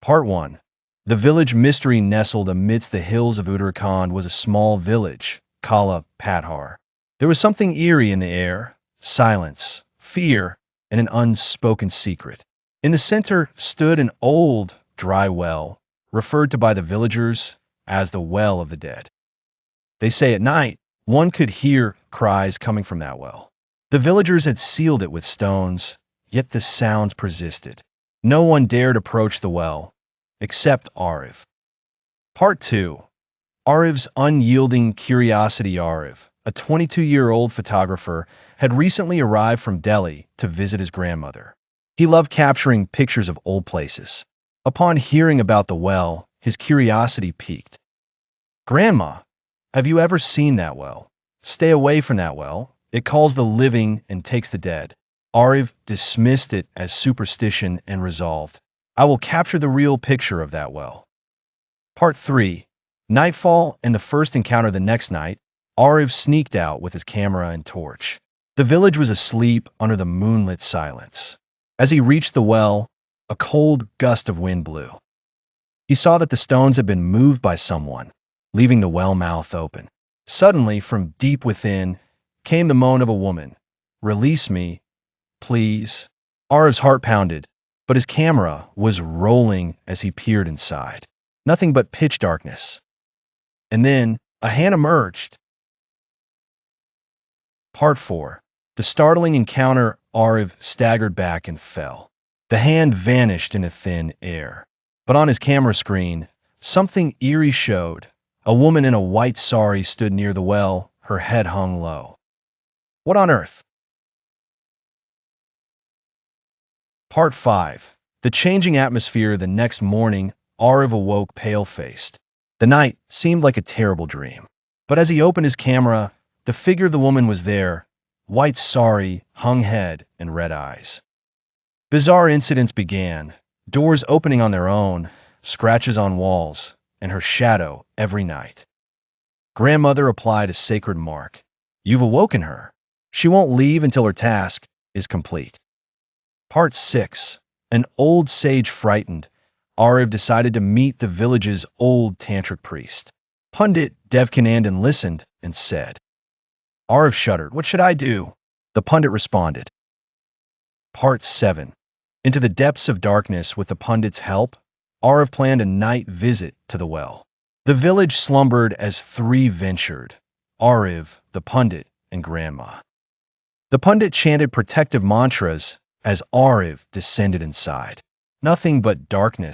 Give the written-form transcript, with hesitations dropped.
Part 1. The village mystery nestled amidst the hills of Uttarakhand was a small village, Kala Pathar. There was something eerie in the air, silence, fear, and an unspoken secret. In the center stood an old, dry well, referred to by the villagers as the Well of the Dead. They say at night, one could hear cries coming from that well. The villagers had sealed it with stones, yet the sounds persisted. No one dared approach the well, except Arif. Part 2. Arif's unyielding curiosity. Arif, a 22-year-old photographer, had recently arrived from Delhi to visit his grandmother. He loved capturing pictures of old places. Upon hearing about the well, his curiosity piqued. "Grandma, have you ever seen that well? Stay away from that well. It calls the living and takes the dead." Arif dismissed it as superstition and resolved, "I will capture the real picture of that well." Part 3. Nightfall and the first encounter. The next night, Arif sneaked out with his camera and torch. The village was asleep under the moonlit silence. As he reached the well, a cold gust of wind blew. He saw that the stones had been moved by someone, leaving the well mouth open. Suddenly, from deep within, came the moan of a woman. "Release me, please." Arif's heart pounded, but his camera was rolling as he peered inside. Nothing but pitch darkness. And then a hand emerged. Part 4. The startling encounter. Arif staggered back and fell. The hand vanished into thin air. But on his camera screen, something eerie showed. A woman in a white sari stood near the well, her head hung low. What on earth? Part 5. The changing atmosphere. The next morning, Arif awoke pale-faced. The night seemed like a terrible dream. But as he opened his camera, the figure of the woman was there, white sari, hung head, and red eyes. Bizarre incidents began, doors opening on their own, scratches on walls, and her shadow every night. Grandmother applied a sacred mark. "You've awoken her. She won't leave until her task is complete." Part 6. An old sage frightened, Arif decided to meet the village's old tantric priest. Pundit Devkinandan listened and said. Arif shuddered. "What should I do?" The pundit responded. Part 7. Into the depths of darkness. With the pundit's help, Arif planned a night visit to the well. The village slumbered as three ventured, Arif, the pundit, and Grandma. The pundit chanted protective mantras as Arif descended inside. Nothing but darkness.